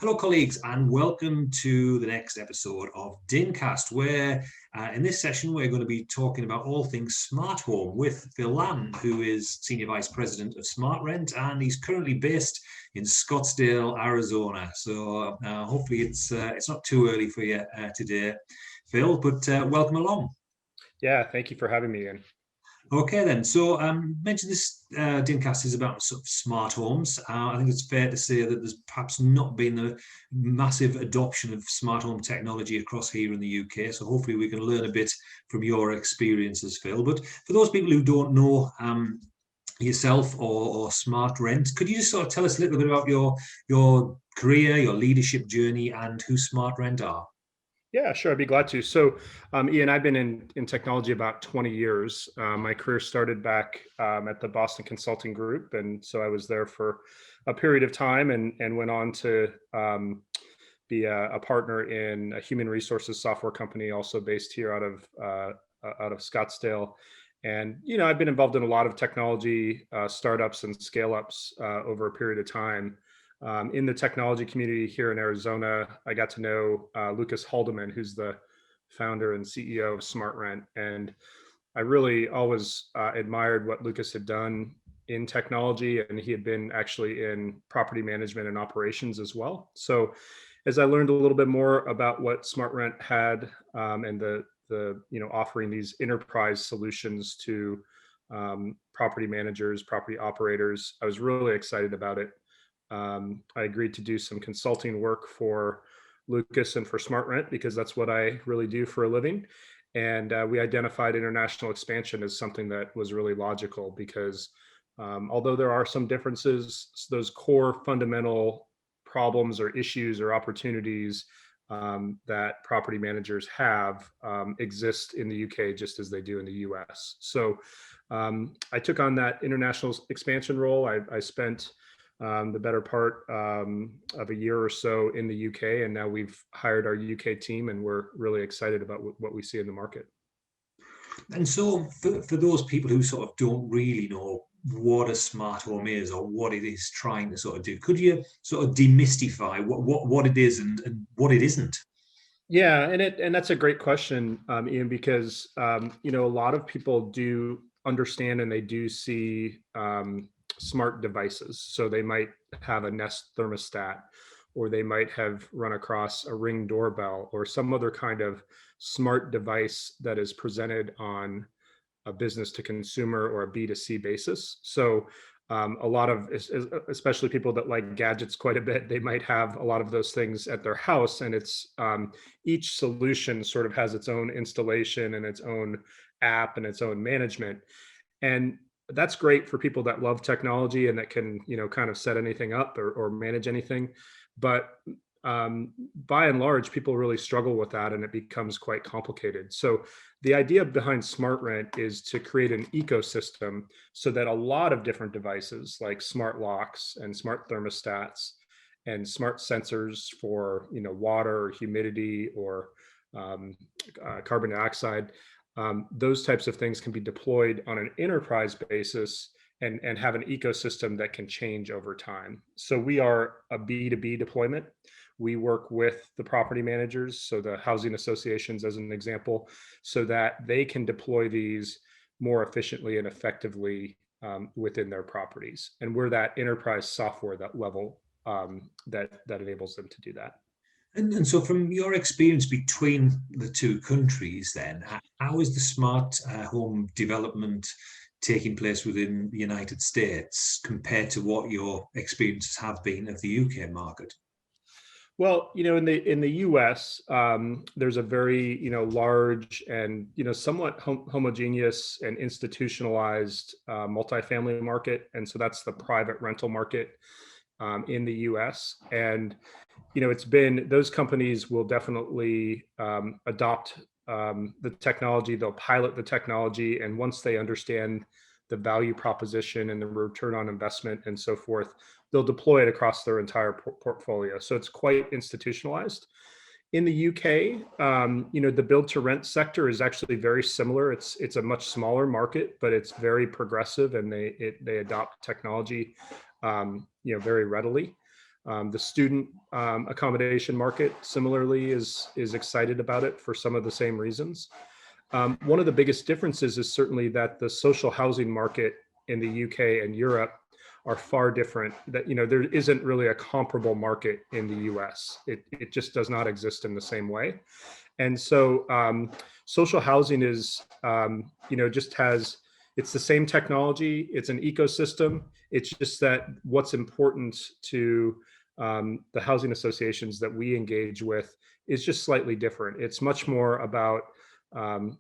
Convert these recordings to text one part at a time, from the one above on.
Hello, colleagues, and welcome to the next episode of DINCast, where in this session we're going to be talking about all things smart home with Phil Lamb, who is Senior Vice President of Smart Rent, and he's currently based in Scottsdale, Arizona. So hopefully it's not too early for you today, Phil, but welcome along. Yeah, thank you for having me in. Okay, then. So, mentioned this DINCast is about sort of smart homes. I think it's fair to say that there's perhaps not been a massive adoption of smart home technology across here in the UK. So, hopefully, we can learn a bit from your experiences, Phil. But for those people who don't know yourself or Smart Rent, could you just sort of tell us a little bit about your career, your leadership journey, and who Smart Rent are? Yeah, sure, I'd be glad to. So, Ian, I've been in technology about 20 years. My career started back at the Boston Consulting Group, and so I was there for a period of time, and went on to be a partner in a human resources software company, also based here out of Scottsdale. And I've been involved in a lot of technology startups and scale ups over a period of time. In the technology community here in Arizona, I got to know Lucas Haldeman, who's the founder and CEO of SmartRent. And I really always admired what Lucas had done in technology, and he had been actually in property management and operations as well. So as I learned a little bit more about what SmartRent had, and the offering these enterprise solutions to property managers, property operators, I was really excited about it. I agreed to do some consulting work for Lucas and for SmartRent because that's what I really do for a living. And we identified international expansion as something that was really logical because although there are some differences, those core fundamental problems or issues or opportunities that property managers have exist in the UK just as they do in the US. So I took on that international expansion role. I spent the better part of a year or so in the UK, and now we've hired our UK team, and we're really excited about what we see in the market. And so, for those people who sort of don't really know what a smart home is or what it is trying to sort of do, could you sort of demystify what it is and what it isn't? Yeah, and that's a great question, Ian, because a lot of people do understand and they do see smart devices. So they might have a Nest thermostat, or they might have run across a Ring doorbell or some other kind of smart device that is presented on a business to consumer or a B2C basis. So a lot of, especially people that like gadgets quite a bit, they might have a lot of those things at their house, and it's each solution sort of has its own installation and its own app and its own management. And that's great for people that love technology and that can, kind of set anything up or manage anything. But by and large, people really struggle with that, and it becomes quite complicated. So the idea behind SmartRent is to create an ecosystem so that a lot of different devices like smart locks and smart thermostats and smart sensors for water or humidity or carbon dioxide, those types of things can be deployed on an enterprise basis and have an ecosystem that can change over time. So we are a B2B deployment. We work with the property managers, so the housing associations as an example, so that they can deploy these more efficiently and effectively within their properties. And we're that enterprise software, that level that enables them to do that. And so, from your experience between the two countries, then, how is the smart home development taking place within the United States compared to what your experiences have been of the UK market? Well, in the U.S., there's a very large and somewhat homogeneous and institutionalized multifamily market, and so that's the private rental market in the U.S. And it's been, those companies will definitely adopt the technology. They'll pilot the technology, and once they understand the value proposition and the return on investment and so forth, they'll deploy it across their entire portfolio. So it's quite institutionalized. In the UK, the build to rent sector is actually very similar. It's a much smaller market, but it's very progressive, and they adopt technology, very readily. The student accommodation market similarly is excited about it for some of the same reasons. One of the biggest differences is certainly that the social housing market in the UK and Europe are far different. That, you know, there isn't really a comparable market in the US. It just does not exist in the same way. And so social housing is, you know, just has, it's the same technology, it's an ecosystem. It's just that what's important to the housing associations that we engage with is just slightly different. It's much more about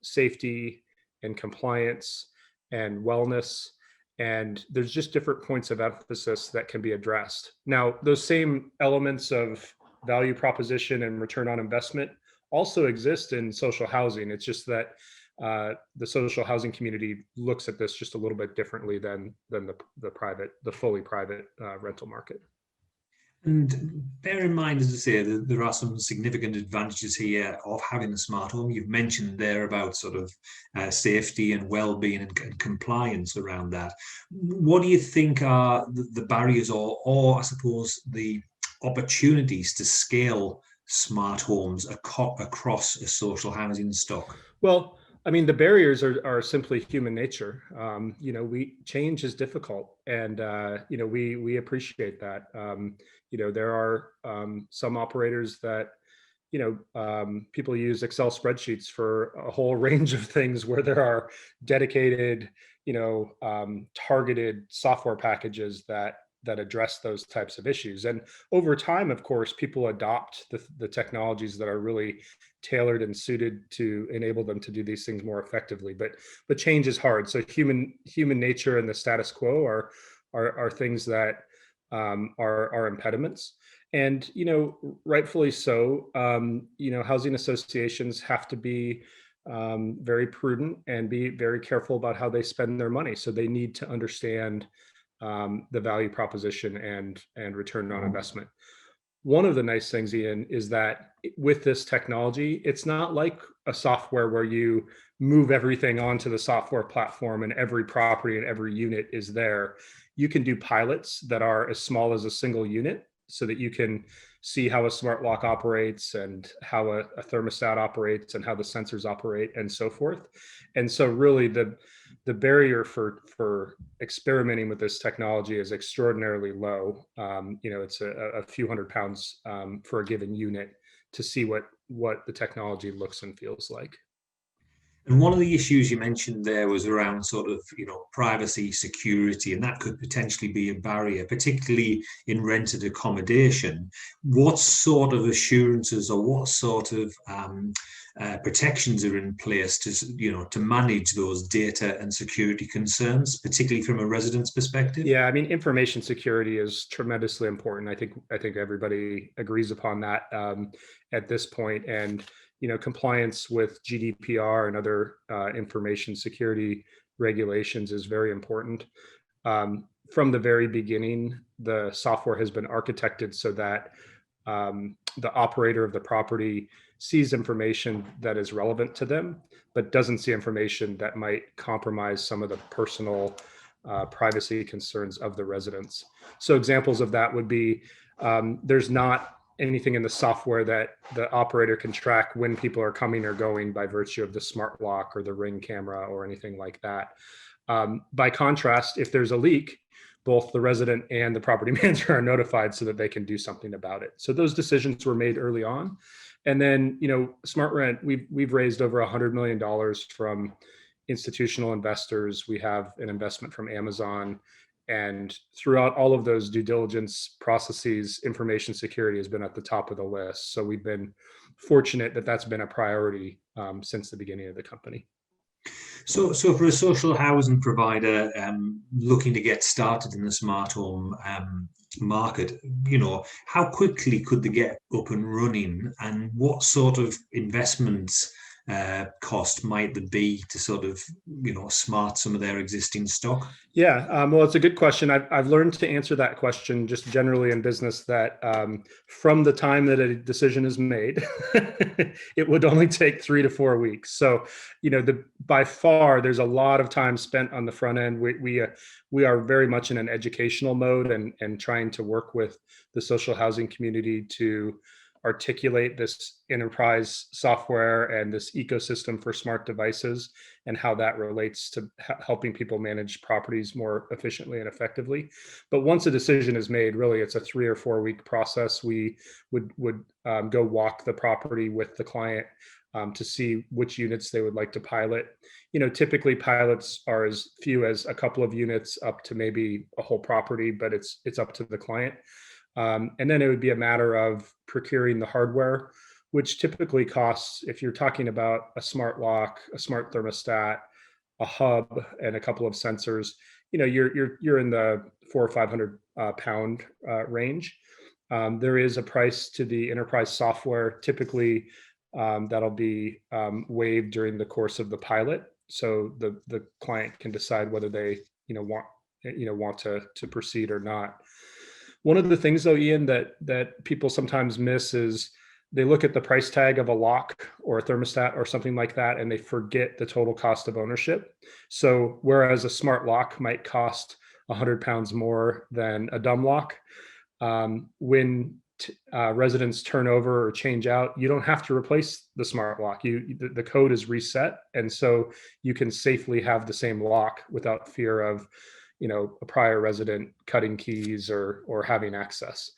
safety and compliance and wellness. And there's just different points of emphasis that can be addressed. Now, those same elements of value proposition and return on investment also exist in social housing. It's just that the social housing community looks at this just a little bit differently than the fully private rental market. And bear in mind, as I say, that there are some significant advantages here of having a smart home. You've mentioned there about sort of safety and well-being and compliance around that. What do you think are the barriers or I suppose the opportunities to scale smart homes across a social housing stock? Well, I mean, the barriers are simply human nature. You know, change is difficult, and you know, we appreciate that. You know, there are some operators that, you know, people use Excel spreadsheets for a whole range of things where there are dedicated, you know, targeted software packages that address those types of issues. And over time, of course, people adopt the technologies that are really tailored and suited to enable them to do these things more effectively. But change is hard. So human nature and the status quo are things that are impediments. And, you know, rightfully so. You know, housing associations have to be very prudent and be very careful about how they spend their money. So they need to understand the value proposition and return on investment. One of the nice things, Ian, is that with this technology, it's not like a software where you move everything onto the software platform and every property and every unit is there. You can do pilots that are as small as a single unit so that you can see how a smart lock operates and how a thermostat operates and how the sensors operate and so forth. And so really the barrier for experimenting with this technology is extraordinarily low. You know, it's a few £100 for a given unit to see what the technology looks and feels like. And one of the issues you mentioned there was around sort of, you know, privacy, security, and that could potentially be a barrier, particularly in rented accommodation. What sort of assurances or what sort of protections are in place to, you know, to manage those data and security concerns, particularly from a resident's perspective? Yeah, I mean, information security is tremendously important. I think everybody agrees upon that at this point. And you know, compliance with GDPR and other information security regulations is very important. From the very beginning, the software has been architected so that the operator of the property sees information that is relevant to them, but doesn't see information that might compromise some of the personal privacy concerns of the residents. So examples of that would be there's not anything in the software that the operator can track when people are coming or going by virtue of the smart lock or the Ring camera or anything like that. By contrast, if there's a leak, both the resident and the property manager are notified so that they can do something about it. So those decisions were made early on. And then, you know, Smart Rent, we've raised over $100 million from institutional investors. We have an investment from Amazon. And throughout all of those due diligence processes, information security has been at the top of the list. So we've been fortunate that that's been a priority since the beginning of the company. So for a social housing provider looking to get started in the smart home market, you know, how quickly could they get up and running, and what sort of investments cost might there be to sort of, smart some of their existing stock? Yeah, well, it's a good question. I've learned to answer that question just generally in business that from the time that a decision is made, it would only take 3 to 4 weeks. So, by far, there's a lot of time spent on the front end. We are very much in an educational mode and trying to work with the social housing community to articulate this enterprise software and this ecosystem for smart devices and how that relates to helping people manage properties more efficiently and effectively. But once a decision is made, really, it's a 3 or 4 week process. We would go walk the property with the client to see which units they would like to pilot. Typically pilots are as few as a couple of units up to maybe a whole property, but it's up to the client. And then it would be a matter of procuring the hardware, which typically costs, if you're talking about a smart lock, a smart thermostat, a hub, and a couple of sensors, you're in the 400 or 500 pound range. There is a price to the enterprise software. Typically, that'll be waived during the course of the pilot, so the client can decide whether they want to proceed or not. One of the things, though, Ian, that people sometimes miss is they look at the price tag of a lock or a thermostat or something like that, and they forget the total cost of ownership. So whereas a smart lock might cost 100 pounds more than a dumb lock, when residents turn over or change out, you don't have to replace the smart lock. The code is reset, and so you can safely have the same lock without fear of a prior resident cutting keys or having access.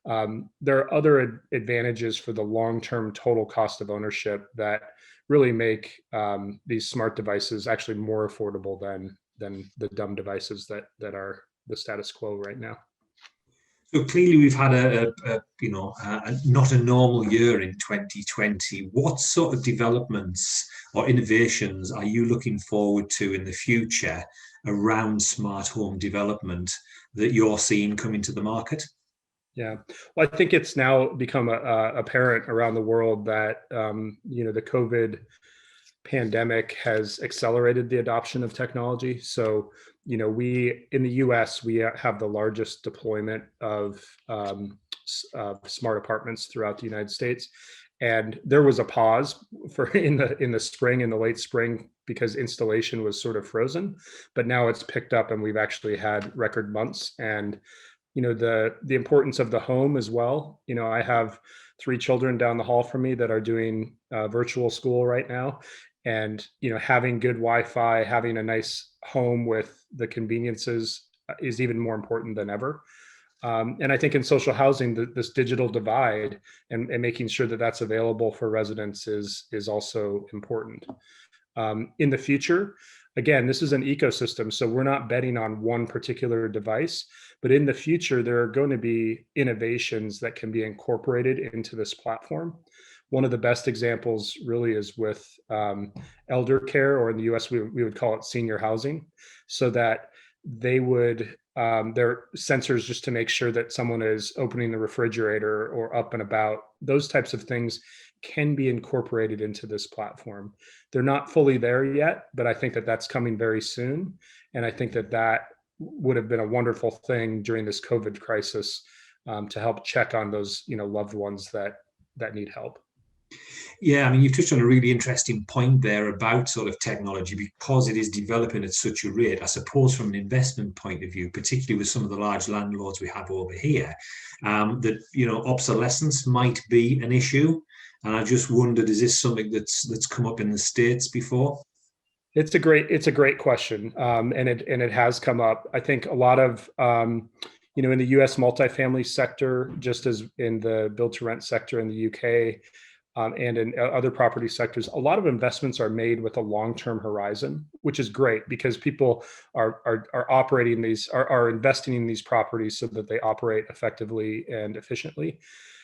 There are other advantages for the long-term total cost of ownership that really make these smart devices actually more affordable than the dumb devices that are the status quo right now. So clearly, we've had not a normal year in 2020. What sort of developments or innovations are you looking forward to in the future around smart home development that you're seeing coming to the market? Yeah, well, I think it's now become apparent around the world that the COVID pandemic has accelerated the adoption of technology. So, we in the U.S. we have the largest deployment of smart apartments throughout the United States, and there was a pause in the spring, in the late spring, because installation was sort of frozen. But now it's picked up, and we've actually had record months. And the importance of the home as well. I have 3 children down the hall from me that are doing virtual school right now, and having good Wi-Fi, having a nice home with the conveniences is even more important than ever. And I think in social housing, this digital divide and making sure that that's available for residents is also important. In the future, again, this is an ecosystem, so we're not betting on one particular device, but in the future, there are going to be innovations that can be incorporated into this platform. One of the best examples really is with elder care, or in the US, we would call it senior housing, so that they would, their sensors just to make sure that someone is opening the refrigerator or up and about, those types of things can be incorporated into this platform. They're not fully there yet, but I think that that's coming very soon. And I think that would have been a wonderful thing during this COVID crisis to help check on those, loved ones that need help. Yeah, I mean, you've touched on a really interesting point there about sort of technology because it is developing at such a rate. I suppose from an investment point of view, particularly with some of the large landlords we have over here, that obsolescence might be an issue. And I just wondered, is this something that's come up in the States before? It's a great question, and it has come up. I think a lot of in the U.S. multifamily sector, just as in the build to rent sector in the U.K. And in other property sectors, a lot of investments are made with a long-term horizon, which is great because people are operating are investing in these properties so that they operate effectively and efficiently.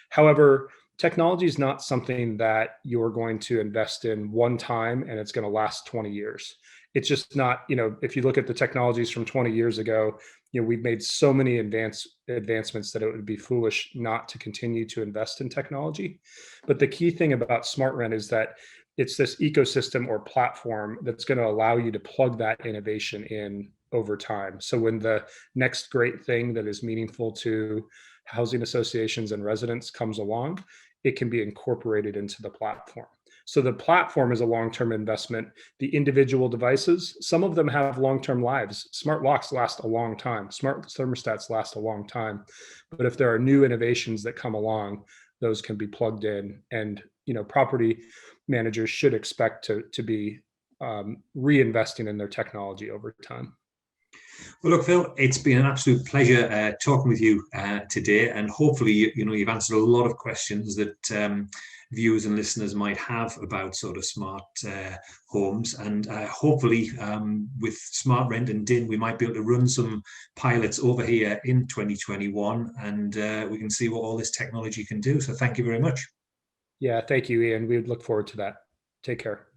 However, technology is not something that you're going to invest in one time and it's going to last 20 years. It's just not, if you look at the technologies from 20 years ago, we've made so many advancements that it would be foolish not to continue to invest in technology. But the key thing about SmartRent is that it's this ecosystem or platform that's going to allow you to plug that innovation in over time. So when the next great thing that is meaningful to housing associations and residents comes along, it can be incorporated into the platform. So the platform is a long-term investment. The individual devices, some of them have long-term lives. Smart locks last a long time. Smart thermostats last a long time. But if there are new innovations that come along, those can be plugged in. And property managers should expect to be reinvesting in their technology over time. Well, look, Phil, it's been an absolute pleasure talking with you today, and hopefully, you've answered a lot of questions that viewers and listeners might have about sort of smart homes, and hopefully, with Smart Rent and DIN, we might be able to run some pilots over here in 2021, and we can see what all this technology can do. So, thank you very much. Yeah, thank you, Ian. We would look forward to that. Take care.